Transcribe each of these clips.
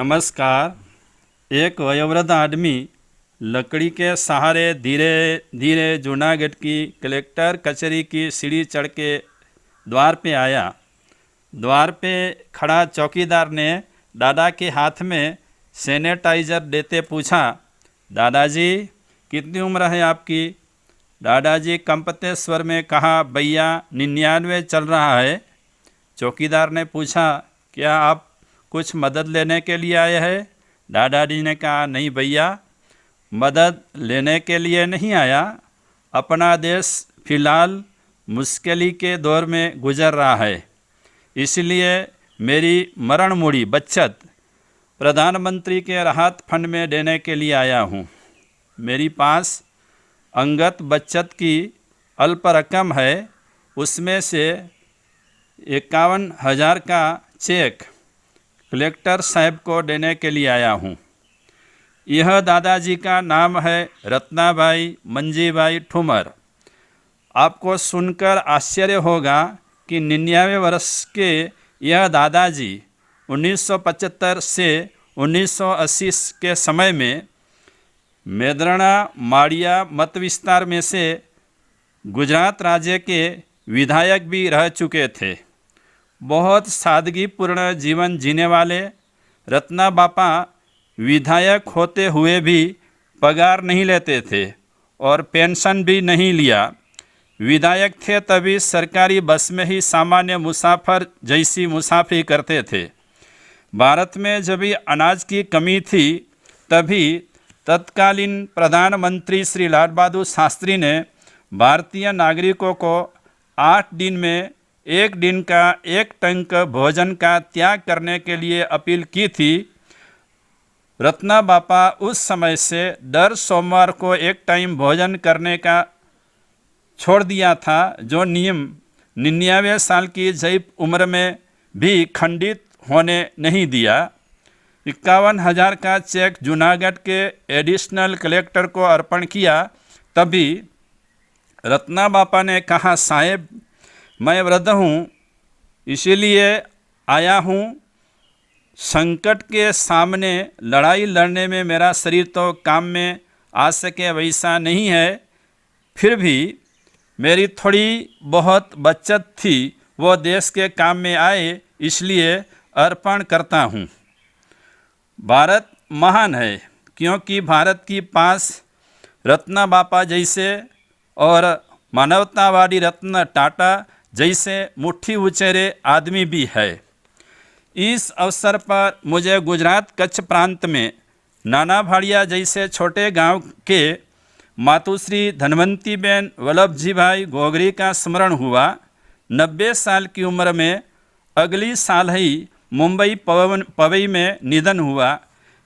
नमस्कार। एक वयोवृद्ध आदमी लकड़ी के सहारे धीरे धीरे जूनागढ़ की कलेक्टर कचहरी की सीढ़ी चढ़ के द्वार पे आया। द्वार पे खड़ा चौकीदार ने दादा के हाथ में सैनिटाइजर देते पूछा, दादाजी कितनी उम्र है आपकी? दादाजी कंपते स्वर में कहा, भैया 99 चल रहा है। चौकीदार ने पूछा, क्या आप कुछ मदद लेने के लिए आए हैं? दादाजी ने कहा, नहीं भैया, मदद लेने के लिए नहीं आया। अपना देश फिलहाल मुश्किल के दौर में गुजर रहा है, इसलिए मेरी मरण मूड़ी बचत प्रधानमंत्री के राहत फंड में देने के लिए आया हूँ। मेरी पास अंगत बचत की अल्प रकम है, उसमें से 51,000 का चेक कलेक्टर साहब को देने के लिए आया हूँ। यह दादाजी का नाम है रत्नाबाई मंजीभाई ठुमर। आपको सुनकर आश्चर्य होगा कि 99 वर्ष के यह दादाजी 1975 से 1980 के समय में मेदरना माड़िया मत विस्तार में से गुजरात राज्य के विधायक भी रह चुके थे। बहुत सादगीपूर्ण जीवन जीने वाले रत्ना बापा विधायक होते हुए भी पगार नहीं लेते थे और पेंशन भी नहीं लिया। विधायक थे तभी सरकारी बस में ही सामान्य मुसाफिर जैसी मुसाफरी करते थे। भारत में जब भी अनाज की कमी थी तभी तत्कालीन प्रधानमंत्री श्री लाल बहादुर शास्त्री ने भारतीय नागरिकों को 8 दिन में 1 दिन का 1 टंक भोजन का त्याग करने के लिए अपील की थी। रत्ना बापा उस समय से दर सोमवार को 1 टाइम भोजन करने का छोड़ दिया था, जो नियम 99 साल की जैब उम्र में भी खंडित होने नहीं दिया। 51,000 का चेक जूनागढ़ के एडिशनल कलेक्टर को अर्पण किया। तभी रत्ना बापा ने कहा, साहेब मैं वृद्ध हूँ, इसीलिए आया हूँ। संकट के सामने लड़ाई लड़ने में मेरा शरीर तो काम में आ सके वैसा नहीं है, फिर भी मेरी थोड़ी बहुत बचत थी वो देश के काम में आए, इसलिए अर्पण करता हूँ। भारत महान है क्योंकि भारत के पास रत्ना बापा जैसे और मानवतावादी रत्न टाटा जैसे मुट्ठी उचेरे आदमी भी है। इस अवसर पर मुझे गुजरात कच्छ प्रांत में नाना भाड़िया जैसे छोटे गांव के मातुश्री धनवंतीबेन वल्लभजी भाई गोगरी का स्मरण हुआ। 90 साल की उम्र में अगली साल ही मुंबई पवई में निधन हुआ।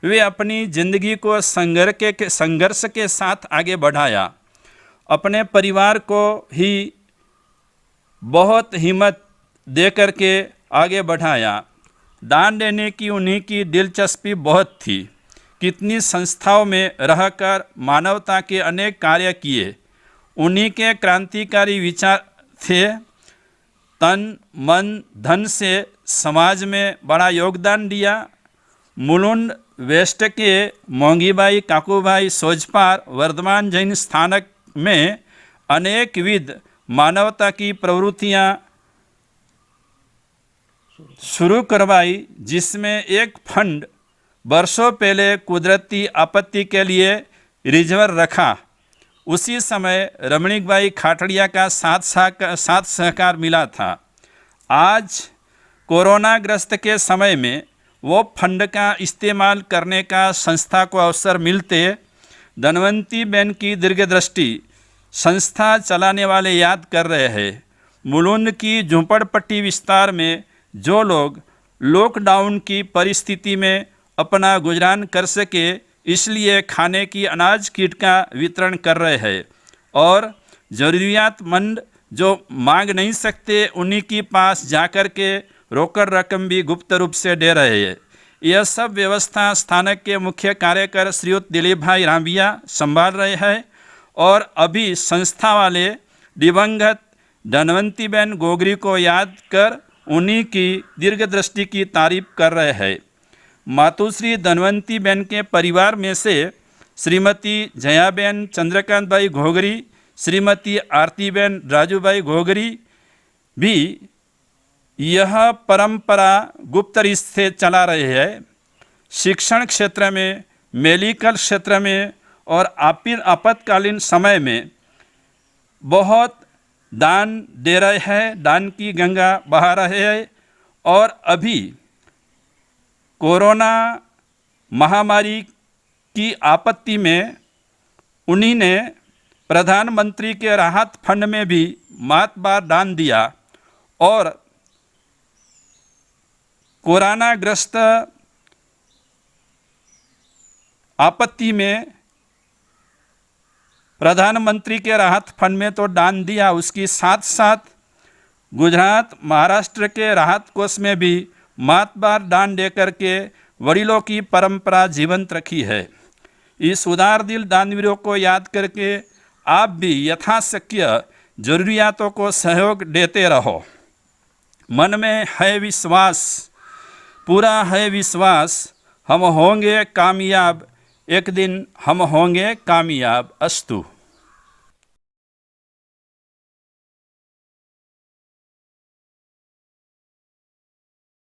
वे अपनी जिंदगी को संघर्ष के साथ आगे बढ़ाया, अपने परिवार को ही बहुत हिम्मत दे कर के आगे बढ़ाया। दान देने की उन्हीं की दिलचस्पी बहुत थी। कितनी संस्थाओं में रहकर मानवता के अनेक कार्य किए। उन्हीं के क्रांतिकारी विचार थे। तन मन धन से समाज में बड़ा योगदान दिया। मुलुंड वेस्ट के मोंगीबाई काकूभाई सोजपार वर्धमान जैन स्थानक में अनेक विध मानवता की प्रवृत्तियां शुरू करवाई, जिसमें एक फंड वर्षों पहले कुदरती आपत्ति के लिए रिजर्व रखा। उसी समय रमणीकबाई खाटड़िया का साथ सहकार मिला था। आज कोरोनाग्रस्त के समय में वो फंड का इस्तेमाल करने का संस्था को अवसर मिलते धनवंती बेन की दीर्घदृष्टि संस्था चलाने वाले याद कर रहे हैं। मुलुंड की झोंपड़पट्टी विस्तार में जो लोग लॉकडाउन की परिस्थिति में अपना गुजरान कर सके, इसलिए खाने की अनाज किट का वितरण कर रहे हैं और ज़रूरियातमंद जो मांग नहीं सकते उन्हीं के पास जाकर के रोकड़ रकम भी गुप्त रूप से दे रहे हैं। यह सब व्यवस्था स्थानक के मुख्य कार्यकर श्रीयुत दिलीप भाई रामबिया संभाल रहे हैं और अभी संस्था वाले दिवंगत धनवंतीबेन गोगरी को याद कर उन्हीं की दीर्घदृष्टि की तारीफ कर रहे हैं। मातुश्री धनवंतीबेन के परिवार में से श्रीमती जयाबेन चंद्रकांत भाई घोगरी, श्रीमती आरतीबेन राजूभाई घोगरी भी यह परंपरा गुप्त रूप से चला रहे हैं। शिक्षण क्षेत्र में, मेडिकल क्षेत्र में और आपातकालीन समय में बहुत दान दे रहे हैं, दान की गंगा बहा रहे हैं। और अभी कोरोना महामारी की आपत्ति में उन्हीं ने प्रधानमंत्री के राहत फंड में भी मात बार दान दिया और कोरोना ग्रस्त आपत्ति में प्रधानमंत्री के राहत फंड में तो दान दिया, उसके साथ साथ गुजरात, महाराष्ट्र के राहत कोष में भी मात बार दान दे करके वडीलों की परंपरा जीवंत रखी है। इस उदार दिल दानवीरों को याद करके आप भी यथाशक्य जरूरियातों को सहयोग देते रहो। मन में है विश्वास, पूरा है विश्वास, हम होंगे कामयाब, एक दिन हम होंगे कामयाब। अस्तु।